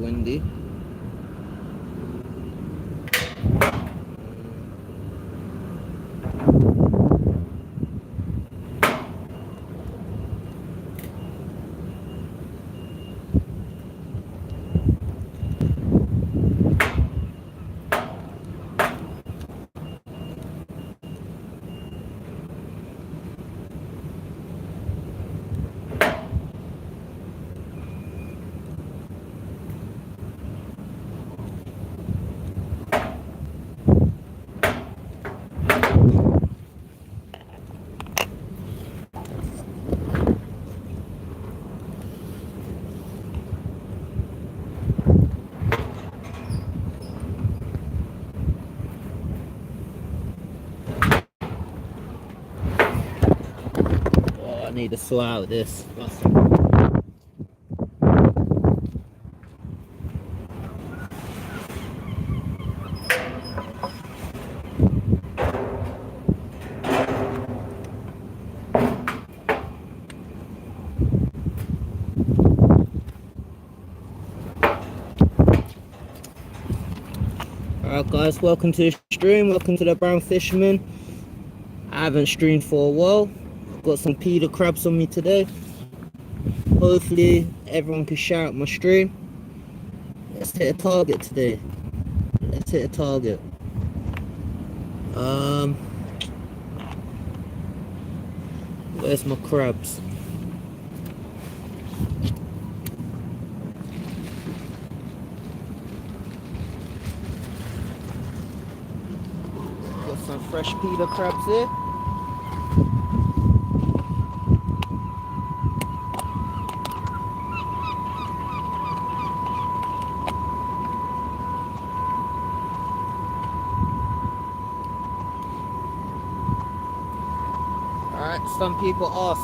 windy. I need to sort out this. Alright guys, welcome to the stream, welcome to the Brown Fisherman. I haven't streamed for a while. I've got some Peter crabs on me today. Hopefully everyone can share out my stream. Let's hit a target today. Let's hit a target. Where's my crabs? Got some fresh Peter crabs here. Some people ask,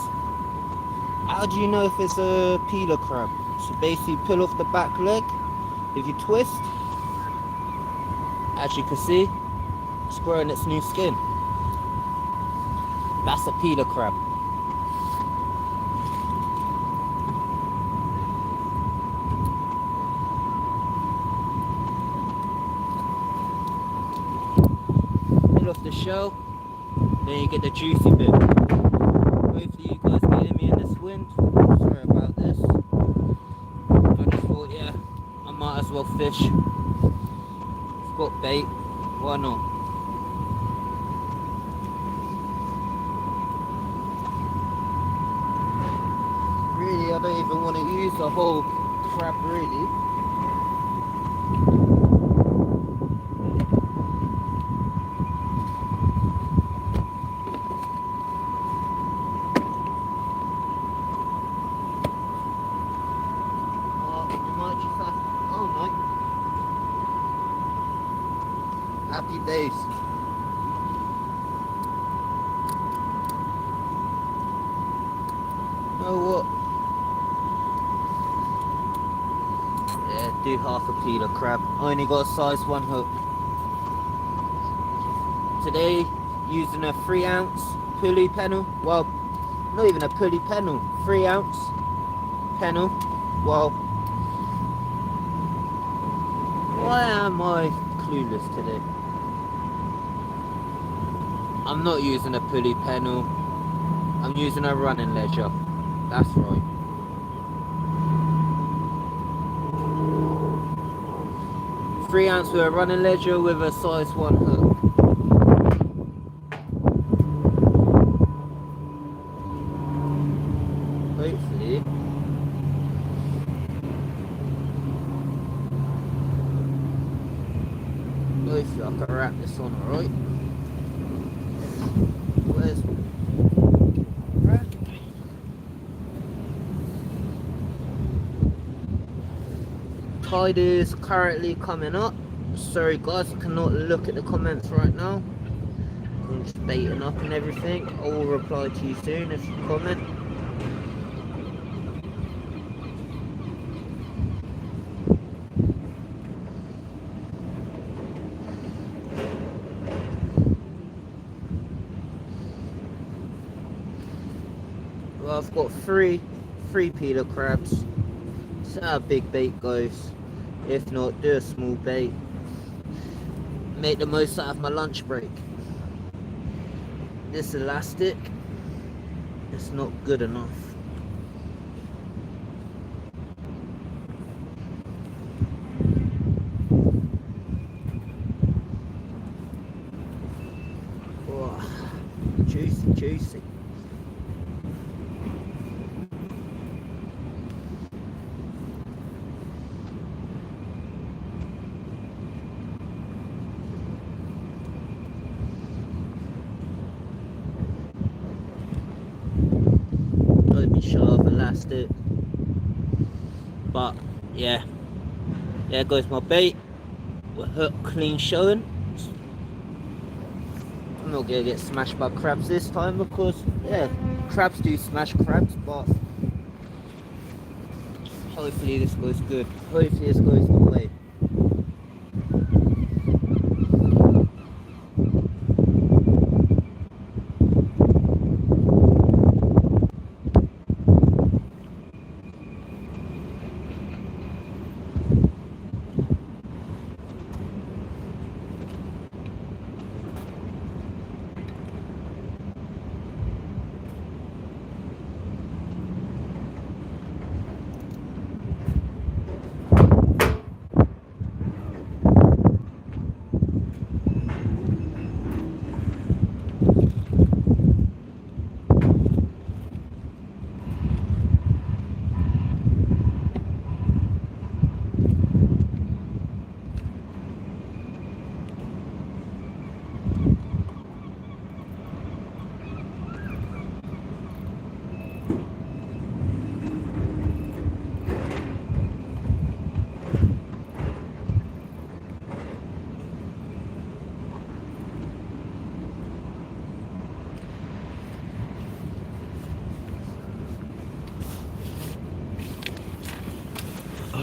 how do you know if it's a peeler crab? So basically pull off the back leg. If you twist, as you can see, it's growing its new skin. That's a peeler crab. Pull off the shell, then you get the juicy bit. Hopefully you guys can hear me in this wind. Sorry about this. I just thought, yeah, I might as well fish. I've got bait, why not? Really, I don't even want to use the whole crab really. Happy days. You know what? Yeah, do half a peeler crab. I only got a size 1 hook. Today, using a 3-ounce pulley pennel. Well, not even a pulley pennel. 3-ounce pennel. Well, why am I clueless today? I'm not using a pulley pennel. I'm using a running ledger. That's right. Three ounce with a running ledger with a size 1 hook. Hopefully I can wrap this on alright. Where's right? Tide is currently coming up. Sorry guys, I cannot look at the comments right now. I'm just baiting up and everything. I will reply to you soon if you comment. Well, I've got three peeler crabs. See how big bait goes. If not, do a small bait. Make the most out of my lunch break. This elastic, it's not good enough. Oh, juicy, juicy. Gotta be sharp, elastic. But yeah, there goes my bait. With hook clean showing. I'm not gonna get smashed by crabs this time because yeah, crabs do smash crabs, but hopefully this goes good. Hopefully this goes my way.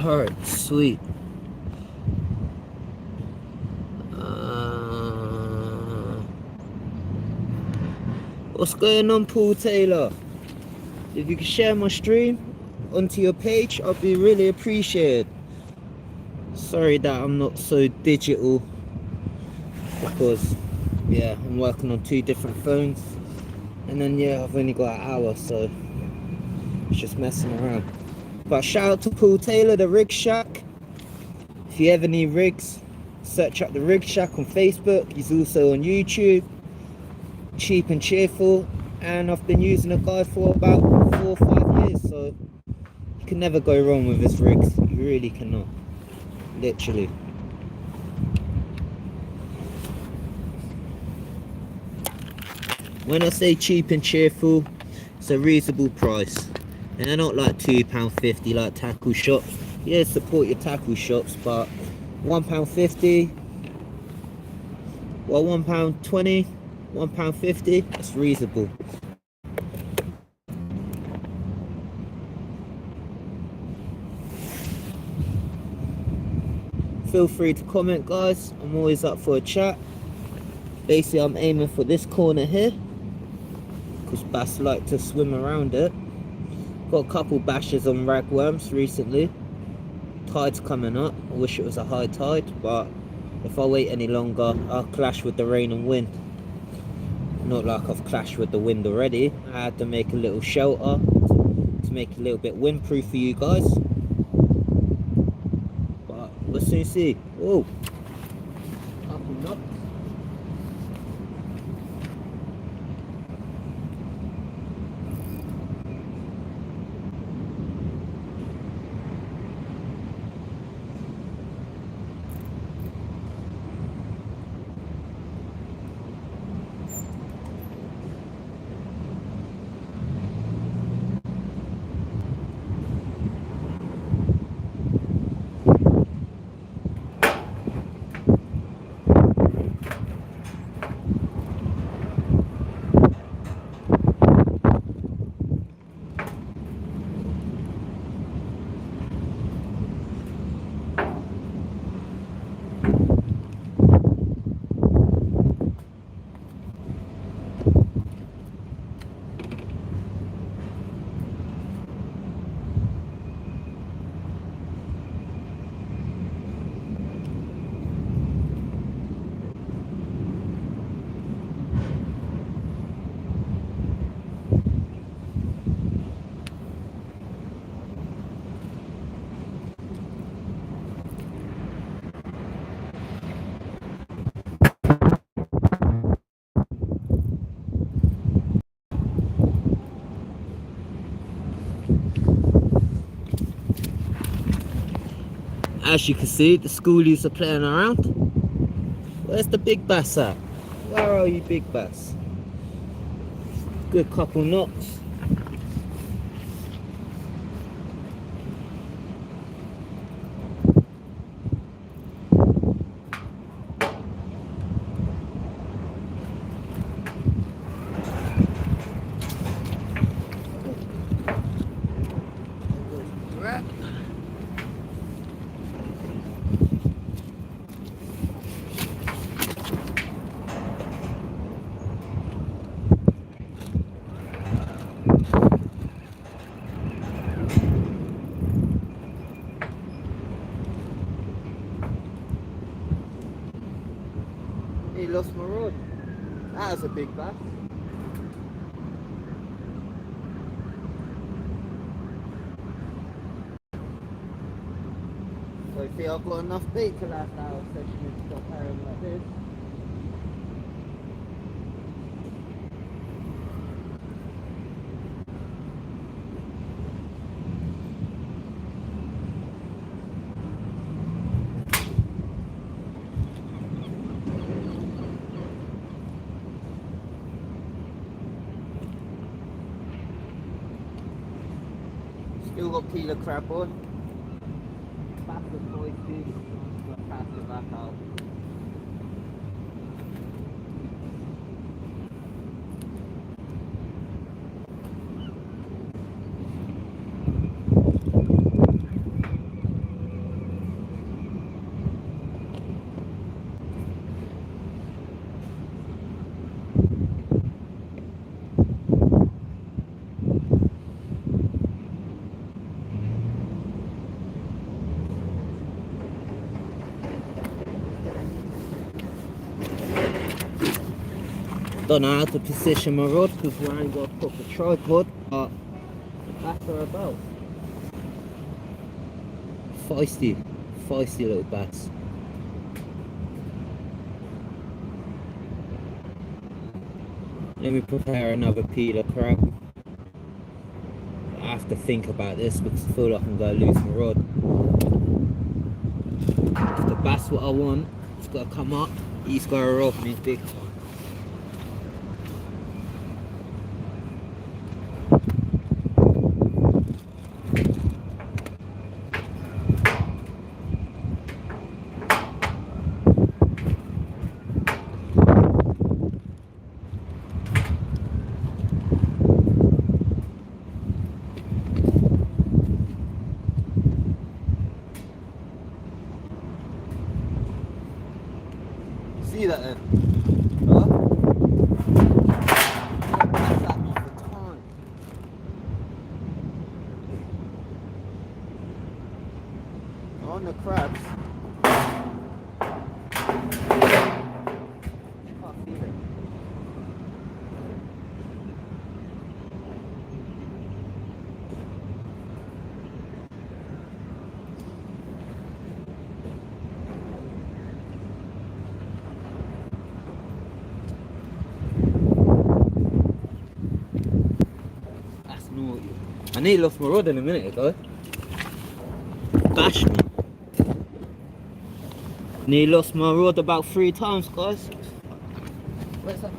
Alright, sweet. What's going on, Paul Taylor? If you could share my stream onto your page, I'd be really appreciated. Sorry that I'm not so digital because yeah, I'm working on 2 different phones, and then yeah, I've only got an hour, so it's just messing around. But shout out to Paul Taylor, the Rig Shack. If you ever need rigs, search up the Rig Shack on Facebook. He's also on YouTube. Cheap and cheerful, and I've been using the guy for about 4 or 5 years, so you can never go wrong with his rigs. You really cannot, literally. When I say cheap and cheerful, it's a reasonable price, and they're not like £2.50 like tackle shops. Yeah, support your tackle shops, but £1.50, well, £1.20, £1.50, that's reasonable. Feel free to comment, guys. I'm always up for a chat. Basically, I'm aiming for this corner here because bass like to swim around it. Got a couple bashes on ragworms recently. Tide's coming up. I wish it was a high tide, but if I wait any longer, I'll clash with the rain and wind. Not like I've clashed with the wind already. I had to make a little shelter to make it a little bit windproof for you guys. But we'll soon see. Whoa. Couple nuts. As you can see, the schoolies are playing around. Where's the big bass at? Where are you, big bass? Good couple knots. He lost my rod. That was a big bass. So see, I've got enough bait to last our session and stop herring like this. Still got kilo crab on. Back the moisty. I'm gonna cast it back out. Don't know how to position my rod because I ain't got a proper tripod, but that's are about. Feisty little bass. Let me prepare another peeler crab. I have to think about this because I feel like I'm going to lose my rod. If the bass what I want, it's got to come up, he's got to rob me big time. See that then? Huh? That's that all the time. On the crabs. Can't feel it. Naughty. I nearly lost my rod in a minute ago. Bash me. Nearly lost my rod about 3 times, guys. Where's that?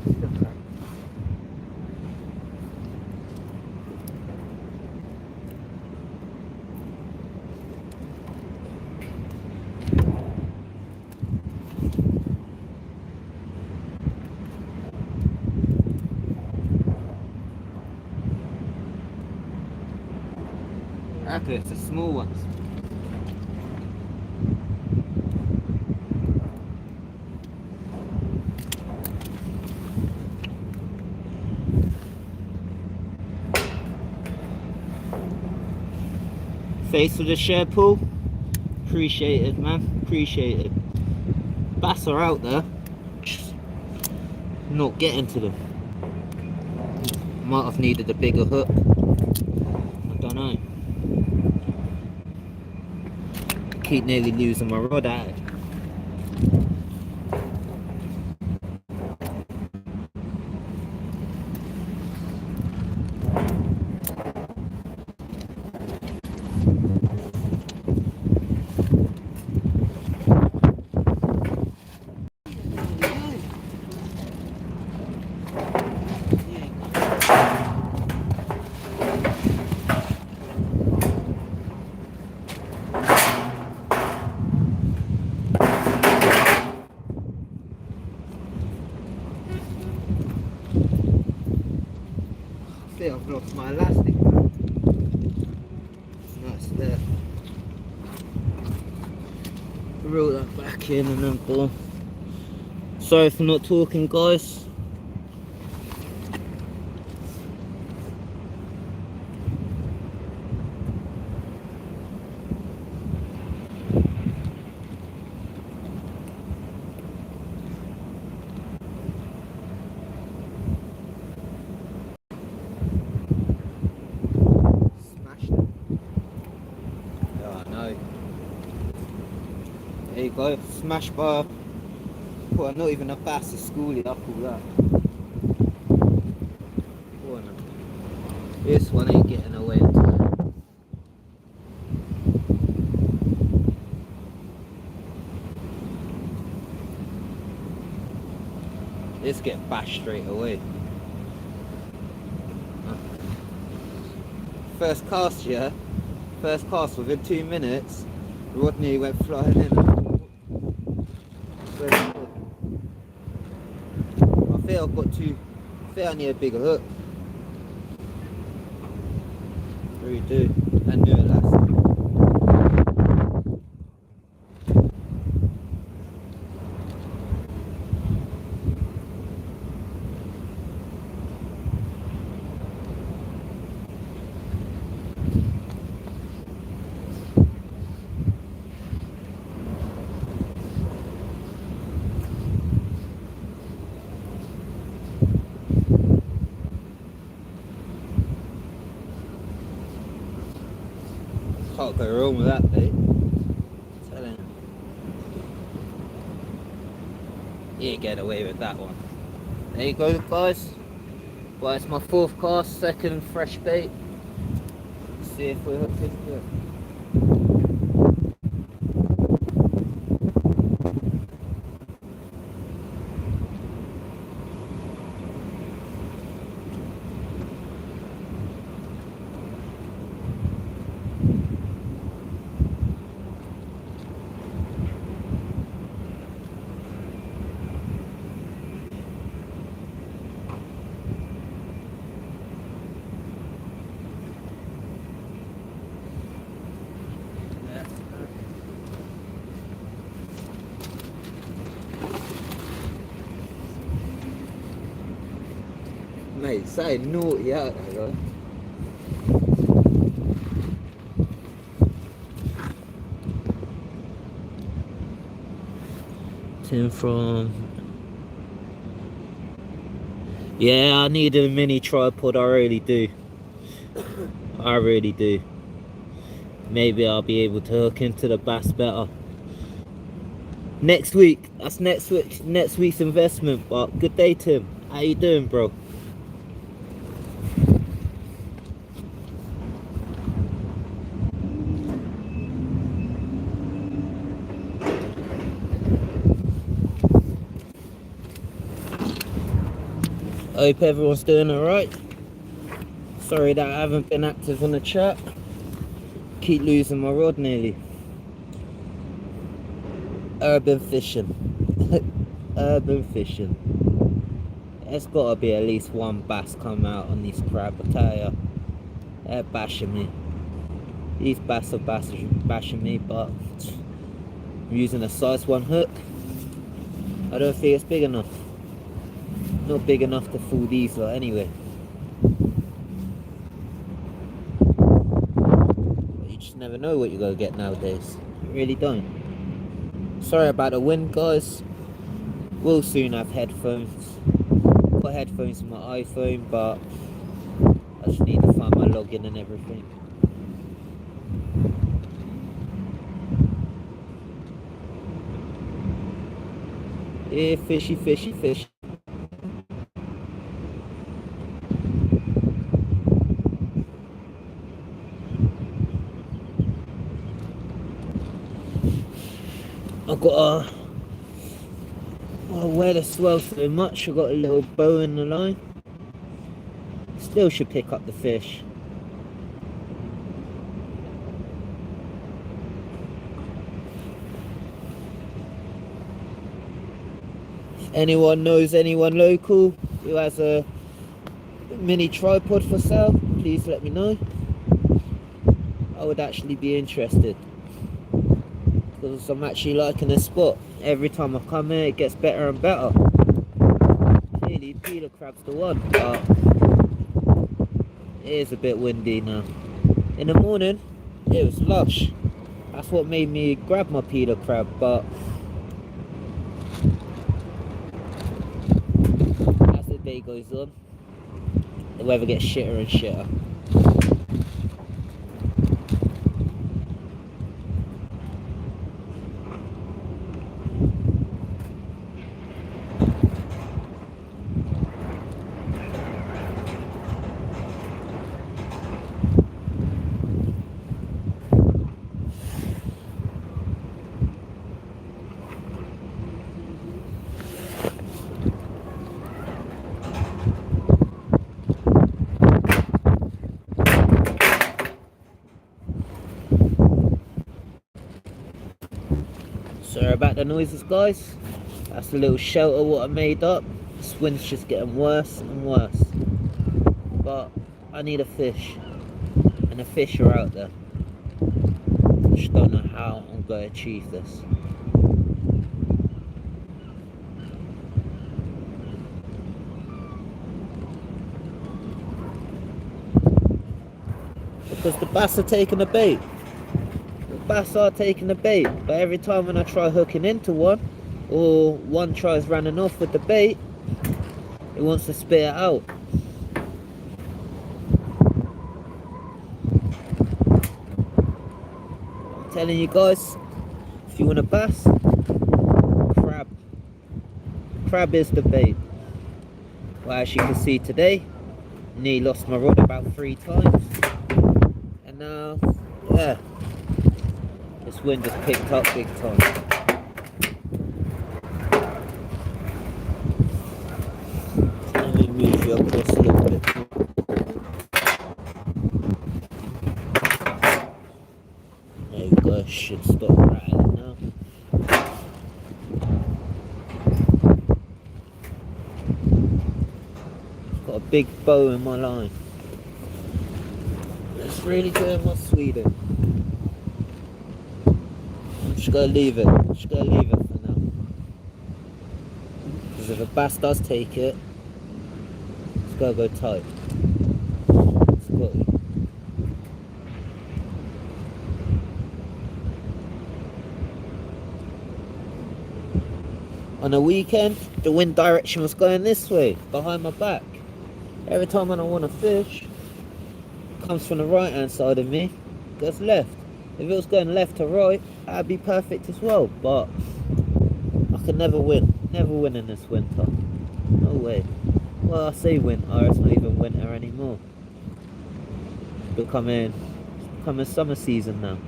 Okay, it's the small ones. Thanks for the share, Paul. Appreciate it, man. Appreciate it. Bass are out there. Not getting to them. Might have needed a bigger hook. I don't know. Keep nearly losing my rod at it. think I've lost my elastic band. That's there. Reel that back in and then boom. Sorry for not talking, guys. There you go, smash bar. Well, not even a bass, a schoolie, I call that. Oh, no. This one ain't getting away at all. This get bashed straight away. First cast, yeah? First cast within 2 minutes, Rodney went flying in. I think I've got to. I think I need a bigger hook. I really do. And new elastic. Can't go wrong with that, mate. Telling you. You ain't getting away with that one. There you go, guys. Well, it's my 4th cast, 2nd fresh bait. Let's see if we're hooked into it. Mate, say naughty out there, guys. Tim from... Yeah, I need a mini tripod, I really do. I really do. Maybe I'll be able to hook into the bass better. Next week, that's next week's investment. But good day, Tim. How you doing, bro? I hope everyone's doing alright. Sorry that I haven't been active on the chat. Keep losing my rod nearly. Urban fishing. Urban fishing. There's gotta be at least one bass come out on these crab, I tell ya. They're bashing me. These bass are bashing me, but I'm using a size 1 hook. I don't think it's big enough. Not big enough to fool these lot anyway. But you just never know what you're gonna get nowadays. You really don't. Sorry about the wind, guys. We'll soon have headphones. Got headphones on my iPhone, but I just need to find my login and everything. Yeah, fishy, fishy, fishy. I've got wear the swell so much. I've got a little bow in the line. Still should pick up the fish. If anyone knows anyone local who has a mini tripod for sale, please let me know. I would actually be interested, because I'm actually liking the spot. Every time I come here it gets better and better. Clearly Peter crab's the one, but it is a bit windy now. In the morning it was lush. That's what made me grab my Peter crab, but as the day goes on, the weather gets shitter and shitter. Sorry about the noises, guys. That's a little shelter what I made up. This wind's just getting worse and worse. But I need a fish, and the fish are out there. I just don't know how I'm going to achieve this. Because the bass are taking the bait. Bass are taking the bait, but every time when I try hooking into one, or one tries running off with the bait, it wants to spit it out. I'm telling you guys, if you want a bass, crab is the bait. Well, as you can see today, nearly lost my rod about 3 times, and now, yeah, this wind just picked up big time. Let me move you across a little bit. There you go, should stop rattling now. Got a big bow in my line. It's really doing my Sweden. I'm just gonna leave it. I'm just gonna leave it for now. Because if a bass does take it, it's gotta go tight. It's got to. On the weekend, the wind direction was going this way, behind my back. Every time when I want to fish, it comes from the right hand side of me, goes left. If it was going left to right, that'd be perfect as well, but I could never win. Never win in this winter. No way. Well, I say winter, it's not even winter anymore. It's becoming summer season now.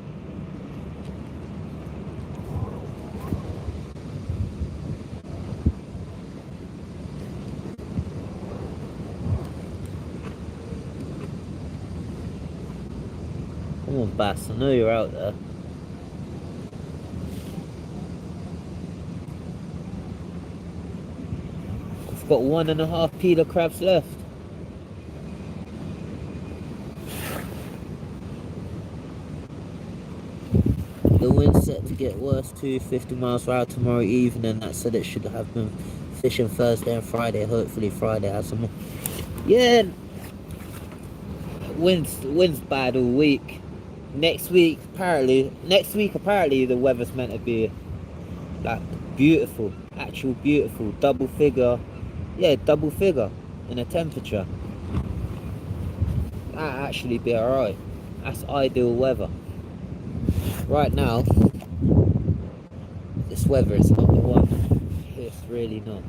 Come on, bass, I know you're out there. I've got 1.5 kilo crabs left. The wind's set to get worse too, 50 miles per hour tomorrow evening. That said, it should have been fishing Thursday and Friday. Hopefully Friday has some more. Yeah, wind's bad all week. Next week apparently the weather's meant to be like beautiful, actual beautiful, double figure in a temperature. That'll actually be alright. That's ideal weather. Right now, this weather is not the one. It's really not.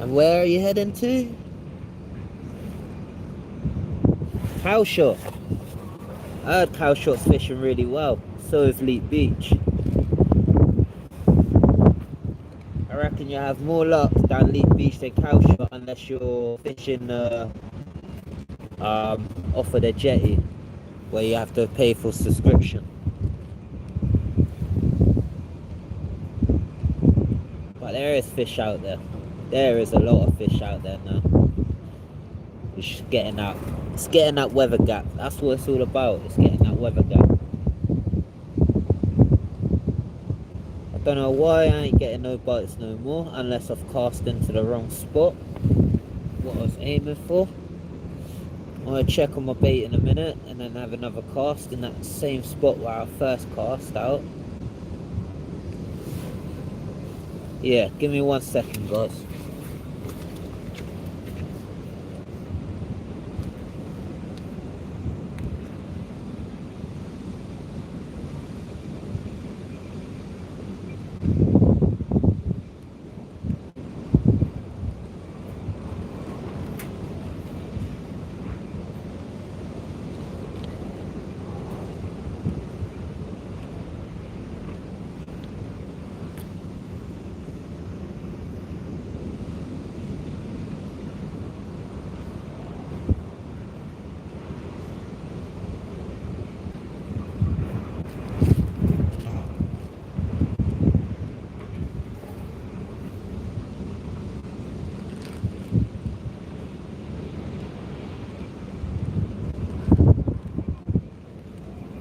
And where are you heading to? Cowshot. I heard Cowshot's fishing really well. So is Leap Beach. I reckon you have more luck down Leap Beach than Cowshot unless you're fishing off of the jetty, where you have to pay for subscription. But there is fish out there. There is a lot of fish out there now. It's just getting out. It's getting that weather gap. That's what it's all about. It's getting that weather gap. I don't know why I ain't getting no bites no more, unless I've cast into the wrong spot. What I was aiming for. I'm gonna check on my bait in a minute and then have another cast in that same spot where I first cast out. Yeah, give me 1 second, guys.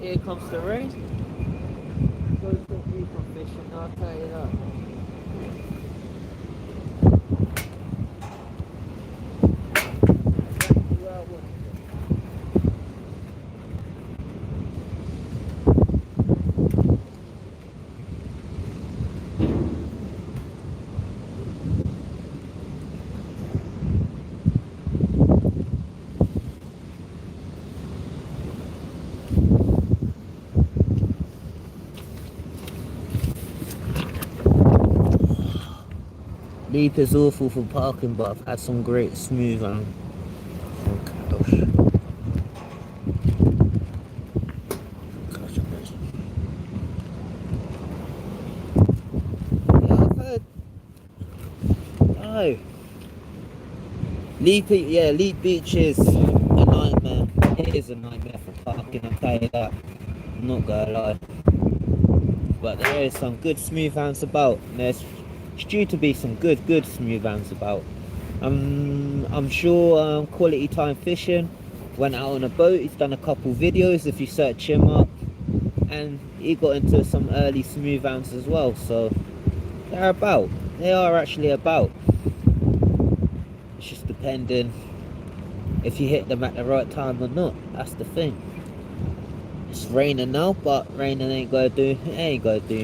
Here comes the rain. Go stop me from fishing, I'll tell you that. Exactly where I wanted Leap is awful for parking, but I've had some great smooth on. Oh gosh. Yeah, I've heard. No. Leap Beach is a nightmare. It is a nightmare for parking, I'll tell you that. I'm not gonna lie. But there is some good smooth hounds about. There's due to be some good smooth hounds about. I'm sure Quality Time Fishing went out on a boat. He's done a couple videos if you search him up, and he got into some early smooth hounds as well. So they're about. They are actually about. It's just depending if you hit them at the right time or not. That's the thing. It's raining now, but raining ain't gonna do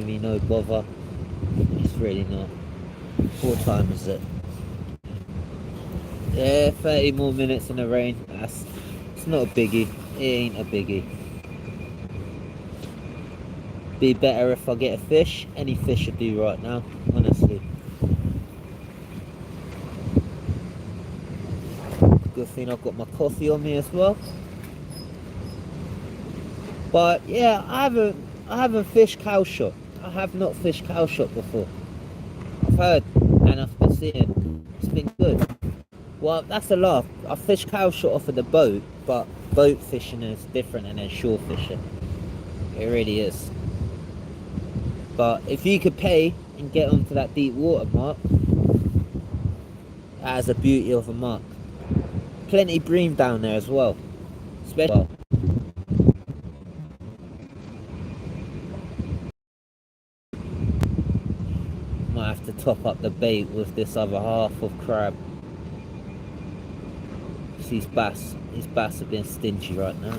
me no bother. It's really not. What time is it? Yeah, 30 more minutes in the rain. It's not a biggie. It ain't a biggie. Be better if I get a fish. Any fish would do right now, honestly. Good thing I've got my coffee on me as well. But yeah, I haven't fished cow shot. I have not fished cow shot before. I've heard and I've been seeing it's been good. Well, that's a laugh. I fished cow shot off of the boat, but boat fishing is different than shore fishing. It really is. But if you could pay and get onto that deep water mark, that is a beauty of a mark. Plenty bream down there as well. Especially. Might have to top up the bait with this other half of crab. These bass are being stingy right now.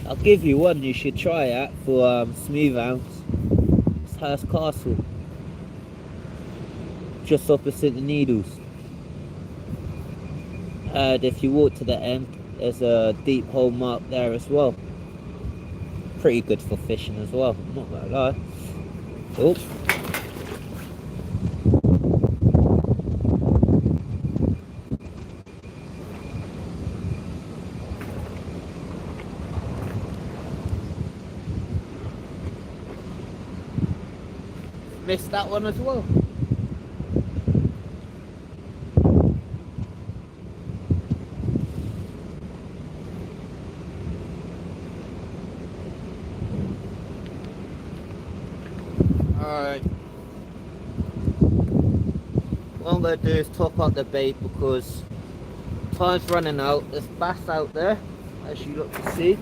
I'll give you one you should try at for smooth hounds. It's Hurst Castle, just opposite the Needles. And if you walk to the end, there's a deep hole mark there as well. Pretty good for fishing as well, I'm not gonna lie. Oh. missed that one as well. Alright. What I'm going to do is top up the bait because time's running out. There's bass out there, as you look to see.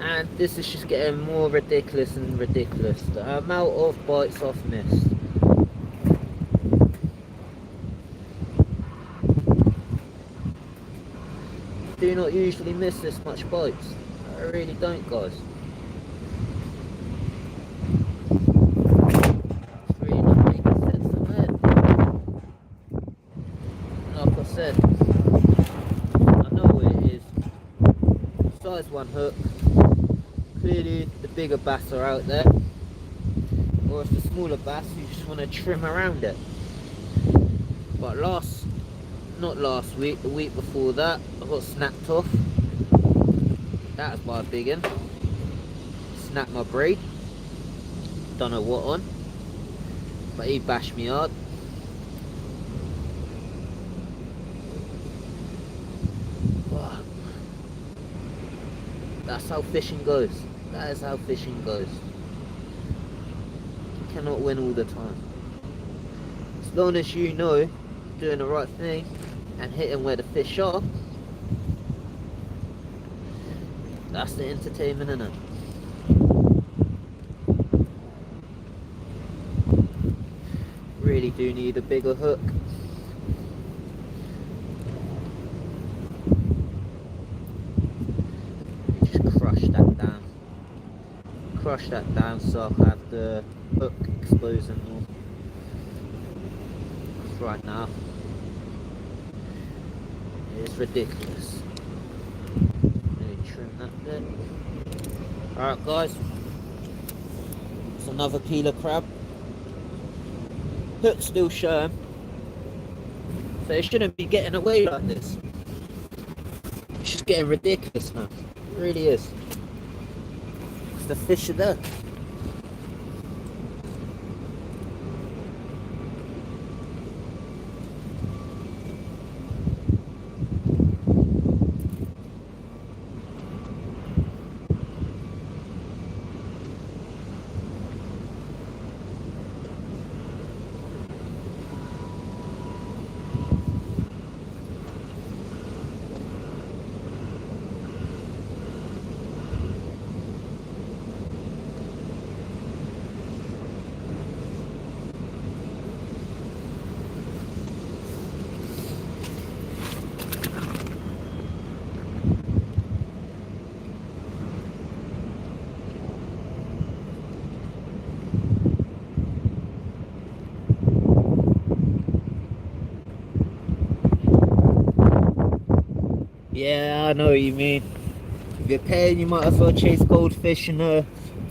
And this is just getting more ridiculous and ridiculous. The amount of bites I've missed. Do not usually miss this much bites. I really don't, guys. It's really not making sense in my head. Like I said, I know what it is. Size 1 hook. Clearly the bigger bass are out there, or it's the smaller bass who just want to trim around it. But not last week, the week before that, I got snapped off. That was by a big one. Snapped my braid. Don't know what on, but he bashed me hard. That's how fishing goes. That is how fishing goes. You cannot win all the time. As long as you know doing the right thing and hitting where the fish are, that's the entertainment in it. Really do need a bigger hook. Crush that down so I'll have the hook exposing more. Right now it's ridiculous. Let me trim that bit. Alright guys, it's another peeler crab. Hook still showing, so it shouldn't be getting away like this. It's just getting ridiculous now, it really is. The fish are there. Yeah, I know what you mean. If you're paying, you might as well chase goldfish in a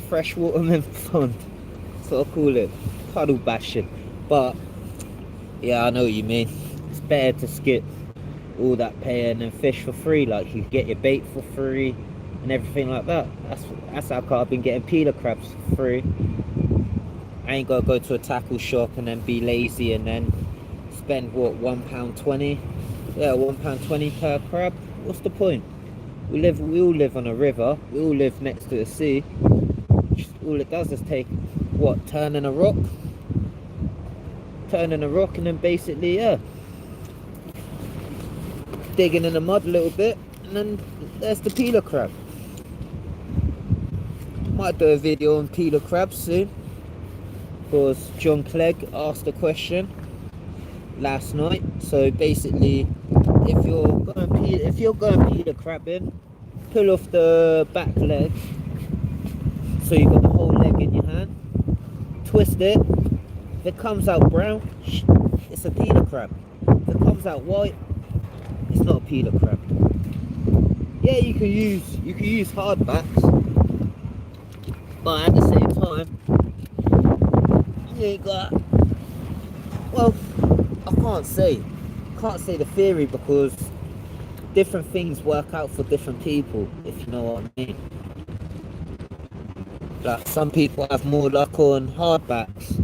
freshwater pond. That's what I call it. Puddle bashing. But, yeah, I know what you mean. It's better to skip all that paying and fish for free. Like, you get your bait for free and everything like that. That's how I've been getting peeler crabs for free. I ain't gotta go to a tackle shop and then be lazy and then spend, what, £1.20? Yeah, £1.20 per crab. What's the point? We all live on a river. We all live next to the sea. All it does is take, what, turning a rock, and then basically, yeah, digging in the mud a little bit, and then there's the peeler crab. Might do a video on peeler crabs soon, because John Clegg asked a question last night. So basically, if you're going peeler crabbing, pull off the back leg, so you've got the whole leg in your hand, twist it. If it comes out brown, it's a peeler crab. If it comes out white, it's not a peeler crab. Yeah, you can use hardbacks, but at the same time, you ain't got, well, I can't say the theory, because different things work out for different people, if you know what I mean. Like some people have more luck on hardbacks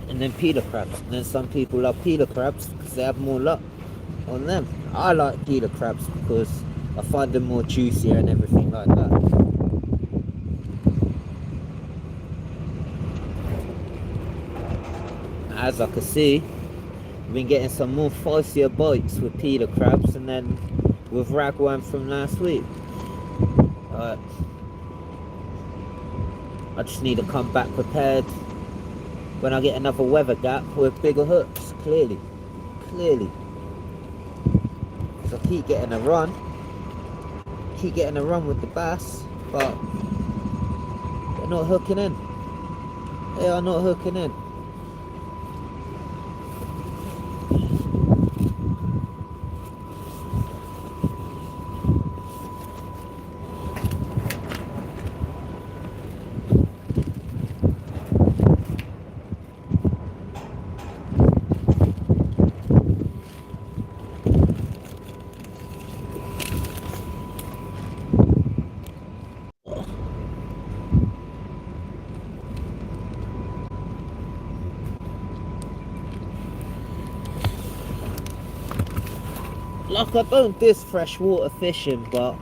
and then peeler crabs, and then some people love peeler crabs because they have more luck on them. I like peeler crabs because I find them more juicier and everything like that. As I can see, we've been getting some more feistier bites with peeler crabs and then with ragworm from last week. I just need to come back prepared when I get another weather gap with bigger hooks, clearly. Because I keep getting a run with the bass, but they're not hooking in. They are not hooking in. Like, I don't diss freshwater fishing, but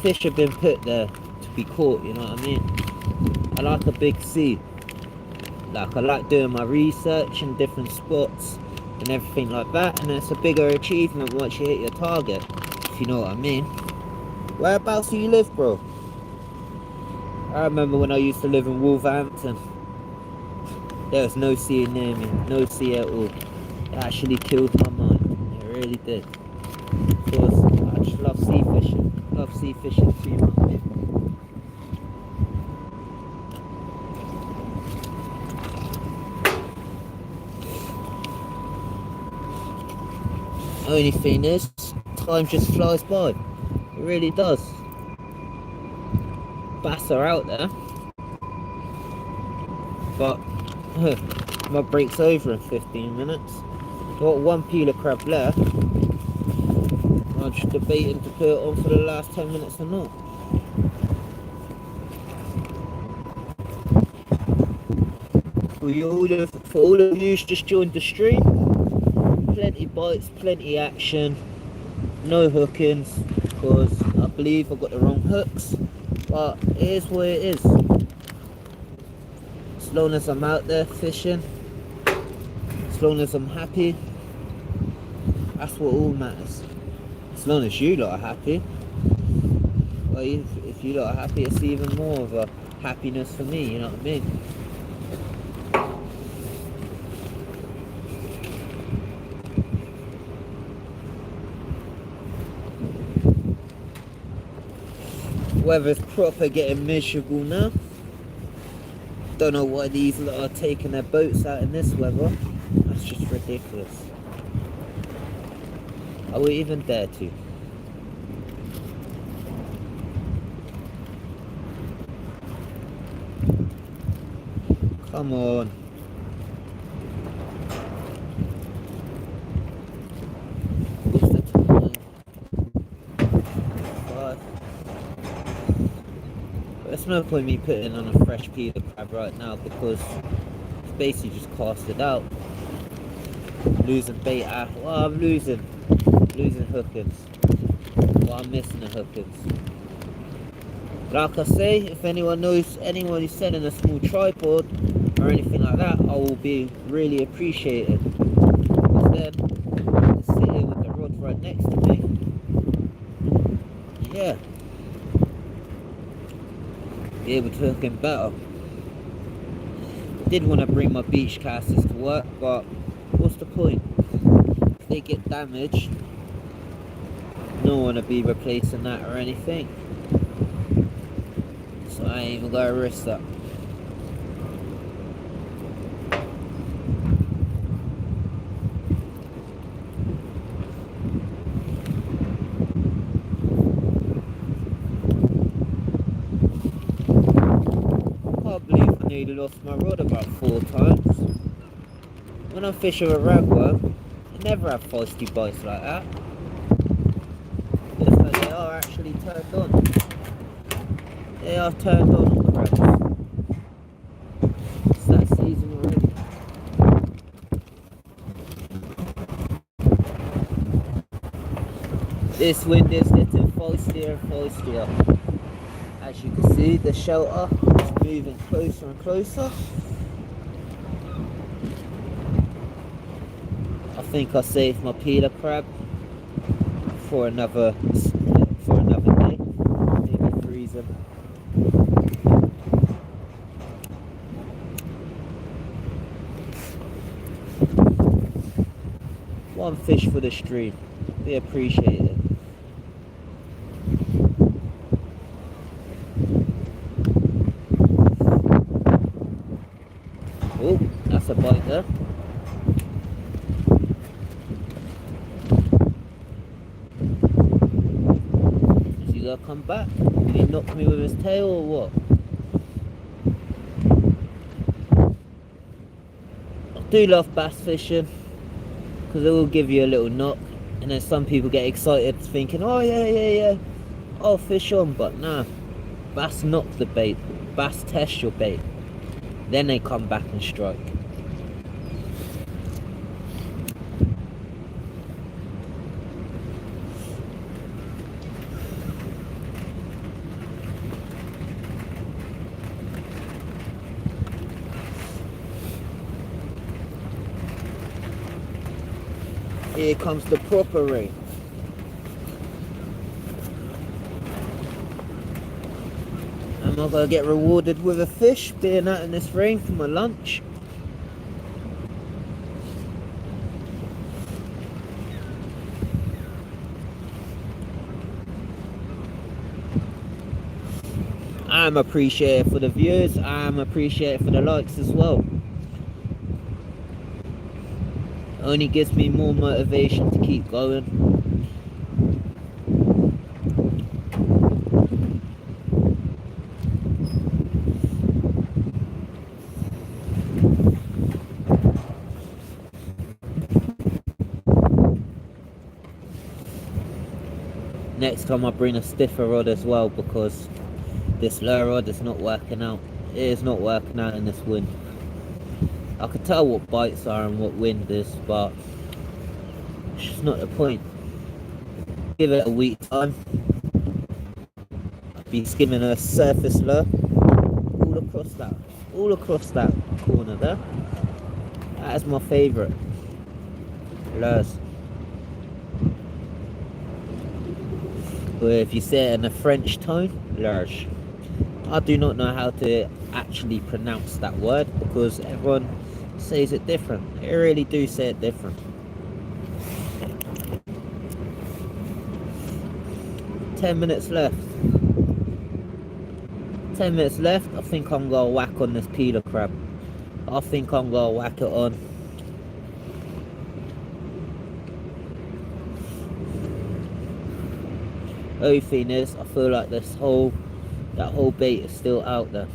fish have been put there to be caught, you know what I mean? I like a big sea. Like, I like doing my research in different spots and everything like that, and it's a bigger achievement once you hit your target, if you know what I mean. Whereabouts do you live, bro? I remember when I used to live in Wolverhampton, there was no sea near me, no sea at all. It actually killed my mind, it really did. Of course, I just love sea fishing too much. Only thing is, time just flies by. It really does. Bass are out there, but my break's over in 15 minutes. Got one peeler crab left. I'm just debating to put it on for the last 10 minutes or not. For all of you who's just joined the stream, plenty bites, plenty action, no hookings, because I believe I got the wrong hooks, but it is what it is. As long as I'm out there fishing, as long as I'm happy, that's what all matters. As long as you lot are happy. Well, if you lot are happy, it's even more of a happiness for me, you know what I mean? Weather's proper getting miserable now. Don't know why these lot are taking their boats out in this weather. That's just ridiculous. I wouldn't even dare to. Come on. What's the time? 5. There's no point me putting on a fresh peeler crab right now because it's basically just cast it out. Losing bait out. Well, I'm losing hookings. Well, I'm missing the hookings. Like I say, if anyone knows anyone who's selling a small tripod or anything like that, I will be really appreciated. Because then, just sit here with the rod right next to me. Yeah. Be able to hook him better. Did want to bring my beach casters to work, but what's the point? If they get damaged, no one will be replacing that or anything. So I ain't even gonna risk that. I can't believe I nearly lost my rod about 4 times. When I'm fishing with ragworm, I never have feisty bites like that. Looks like they are actually turned on. They are turned on, crabs. This wind is getting feistier and feistier. As you can see, the shelter is moving closer and closer. I think I saved my peeler crab for another day. Maybe freeze them. One fish for the stream. Be appreciated. Oh, that's a bite there. Is he gonna come back? Did he knock me with his tail or what? I do love bass fishing because it will give you a little knock, and then some people get excited thinking, oh yeah, I'll fish on, but nah, bass knock the bait, bass test your bait, then they come back and strike. Here comes the proper rain. Am I gonna get rewarded with a fish being out in this rain for my lunch? I'm appreciated for the views, I'm appreciated for the likes as well. Only gives me more motivation to keep going. Next time I bring a stiffer rod as well, because this lure rod is not working out. It is not working out in this wind. I can tell what bites are and what wind is, but it's just not the point. Give it a week time. I'll be skimming a surface lure all across that corner there. That is my favourite lures. Or if you say it in a French tone, lures. I do not know how to actually pronounce that word because everyone says it different. They really do say it different. 10 minutes left. 10 minutes left. I think I'm gonna whack on this peeler crab. I think I'm gonna whack it on. Only thing is, I feel like that whole bait is still out there.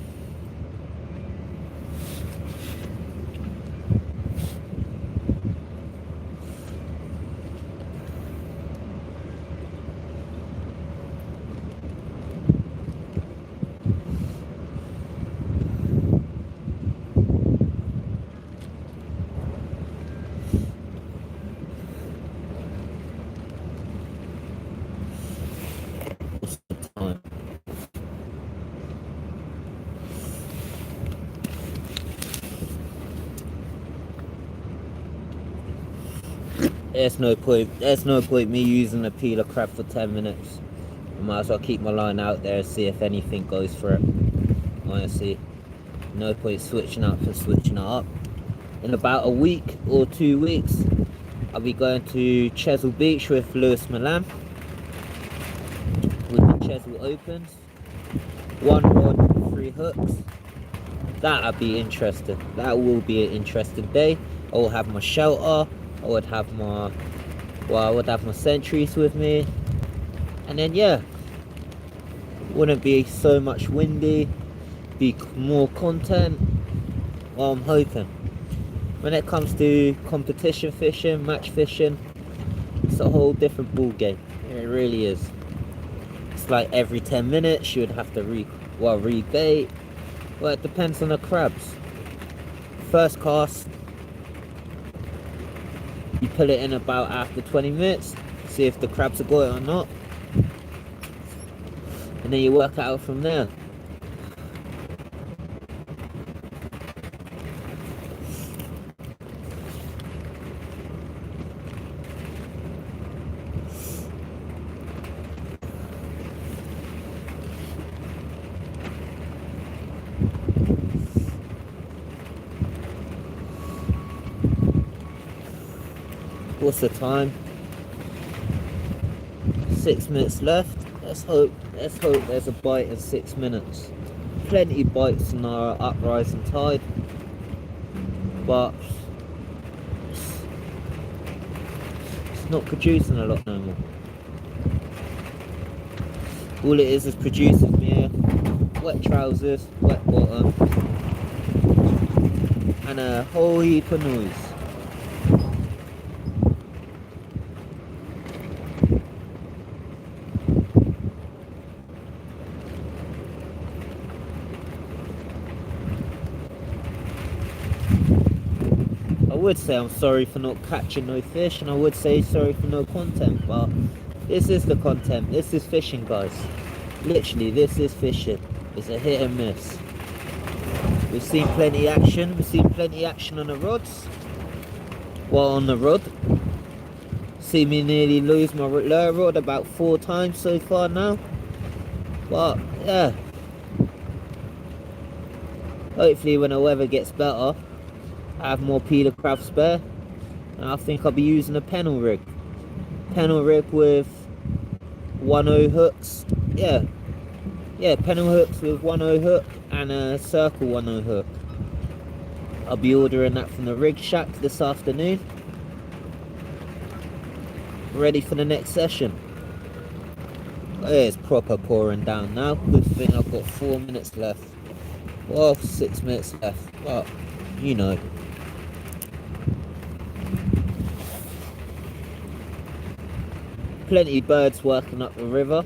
There's no point me using a peeler crab for 10 minutes. I might as well keep my line out there and see if anything goes for it. Honestly, no point switching up for switching it up. In about a week or 2 weeks, I'll be going to Chesil Beach with Lewis Milan with the Chesil Opens. 1 rod, 3 hooks. That'll be interesting. That will be an interesting day. I will have my shelter. I would have my sentries with me, and then yeah, wouldn't be so much windy, be more content. Well, I'm hoping. When it comes to competition fishing, match fishing, it's a whole different ball game. It really is. It's like every 10 minutes you would have to rebait. Well, it depends on the crabs. First cast, you pull it in about after 20 minutes. see if the crabs have got it or not, and then you work it out from there. What's the time? 6 minutes left. Let's hope there's a bite in 6 minutes. Plenty bites in our uprising tide, but it's not producing a lot no more. All it is producing me wet trousers, wet bottom, and a whole heap of noise. I would say I'm sorry for not catching no fish, and I would say sorry for no content, but this is the content. This is fishing, guys. Literally, this is fishing. It's a hit and miss. We've seen plenty action. We've seen plenty action on the rods. Well, on the rod. See me nearly lose my lure rod about 4 times so far now. But yeah. Hopefully when the weather gets better, I have more peeler crab spare, and I think I'll be using a pennel rig with 1/0 hooks. Yeah, pennel hooks with 1/0 hook and a circle 1/0 hook. I'll be ordering that from the rig shack this afternoon, ready for the next session. It's proper pouring down now. Good thing I've got 4 minutes left, well 6 minutes left, but you know. Plenty of birds working up the river.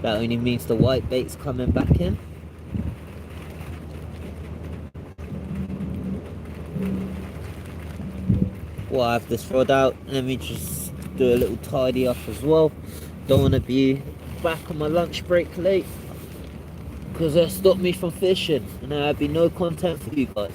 That only means the whitebait's coming back in. Well, I have this rod out. Let me just do a little tidy up as well. Don't want to be back on my lunch break late, because that stopped me from fishing, and there'll be no content for you guys.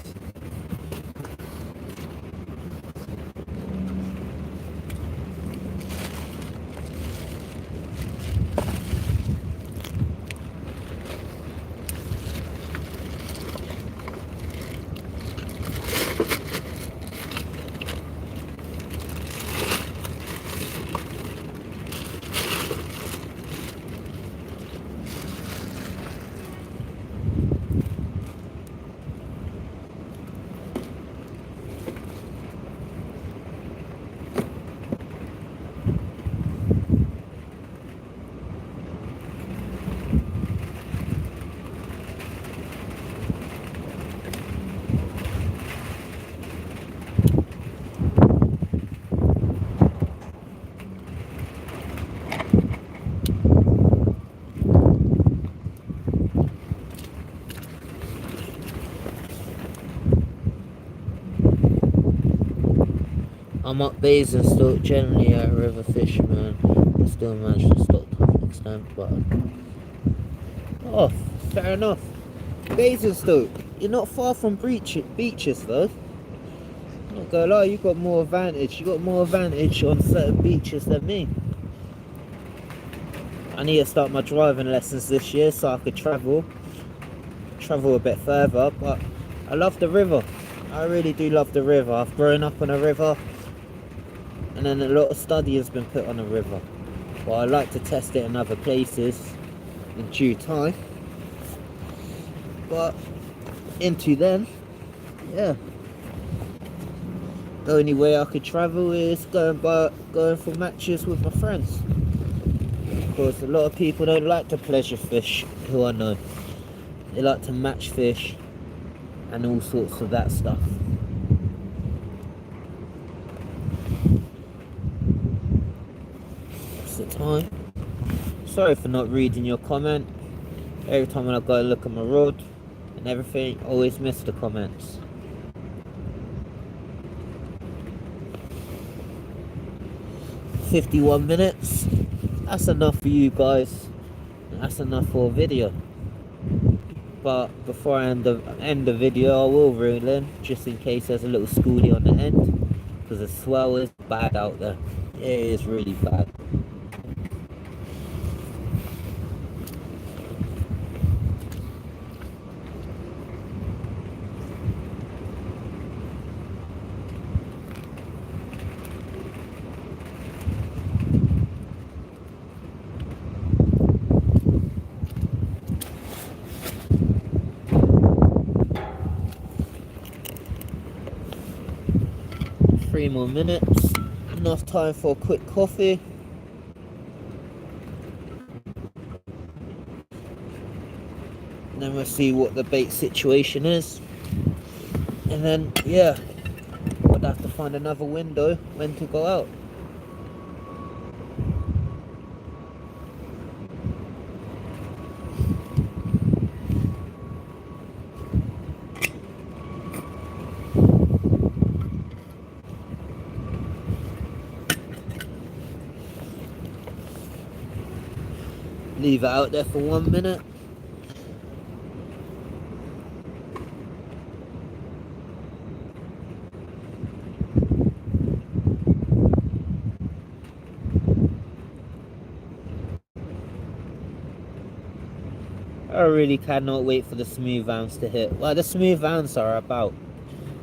I'm up Basingstoke, generally a river fisherman. I still manage to stock to an extent, but oh, fair enough. Basingstoke, you're not far from beaches though. I'm not gonna lie, you got more advantage. You got more advantage on certain beaches than me. I need to start my driving lessons this year so I could travel a bit further. But I love the river. I really do love the river. I've grown up on a river, and then a lot of study has been put on the river. But I like to test it in other places in due time. But into then, yeah. The only way I could travel is going for matches with my friends. Of course, a lot of people don't like to pleasure fish, who I know. They like to match fish and all sorts of that stuff. What's the time? Sorry for not reading your comment. Every time when I go and look at my rod and everything, I always miss the comments. 51 minutes. That's enough for you guys. That's enough for a video. But before I end the video, I will reel in, just in case there's a little schoolie on the end, because the swell is bad out there. It is really bad. Three more minutes, enough time for a quick coffee. And then we'll see what the bait situation is. And then, yeah, we'll have to find another window when to go out. Leave it out there for 1 minute. I really cannot wait for the smooth hounds to hit. Well, the smooth hounds are about.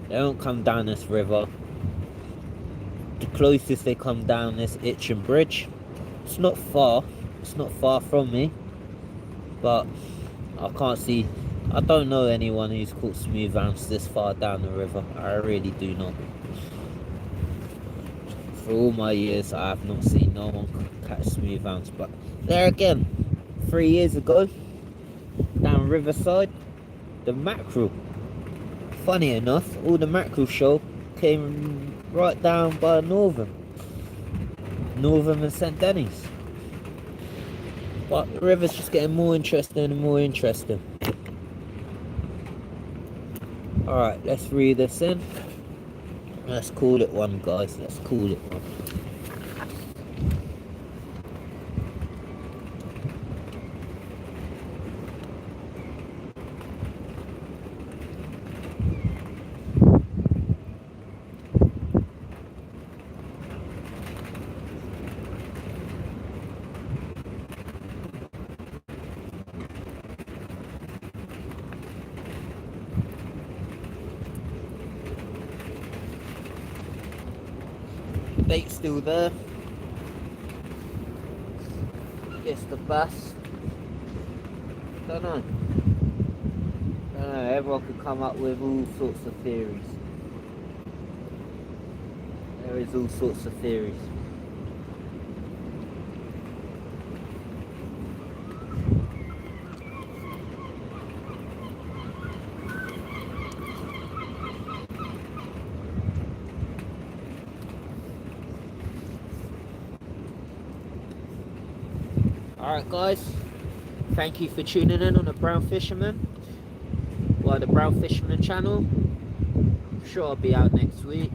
They don't come down this river. The closest they come down is Itchen Bridge. It's not far. It's not far from me. But I can't see. I don't know anyone who's caught smooth hounds this far down the river. I really do not. For all my years, I have not seen no one catch smooth hounds. But there again, 3 years ago, down Riverside, the mackerel. Funny enough, all the mackerel show came right down by Northern and St. Denis. But the river's just getting more interesting and more interesting. Alright, let's read this in. Let's call it one, guys. Let's call it one. The bait's still there. It's the bass. Don't know. Everyone could come up with all sorts of theories. There is all sorts of theories. Alright guys, thank you for tuning in on the Brown Fisherman, the Brown Fisherman channel. I'm sure I'll be out next week.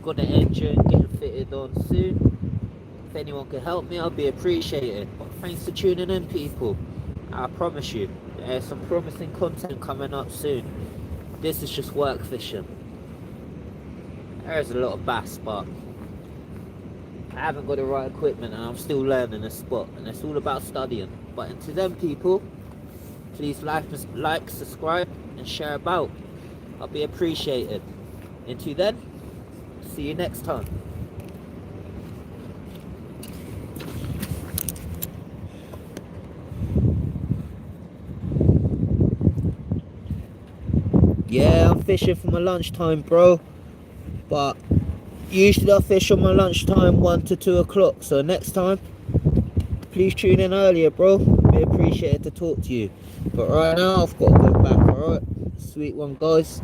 Got the engine getting fitted on soon. If anyone can help me, I'll be appreciated. But thanks for tuning in, people. I promise you, there's some promising content coming up soon. This is just work fishing. There's a lot of bass, but I haven't got the right equipment and I'm still learning the spot, and it's all about studying. But to them people, please like, subscribe and share about. I'll be appreciated. Until then, see you next time. Yeah, I'm fishing for my lunchtime, bro. But usually I fish on my lunchtime 1 to 2 o'clock. So next time, please tune in earlier, bro. Be appreciated to talk to you. But right now, I've got to go back, alright? Sweet one, guys.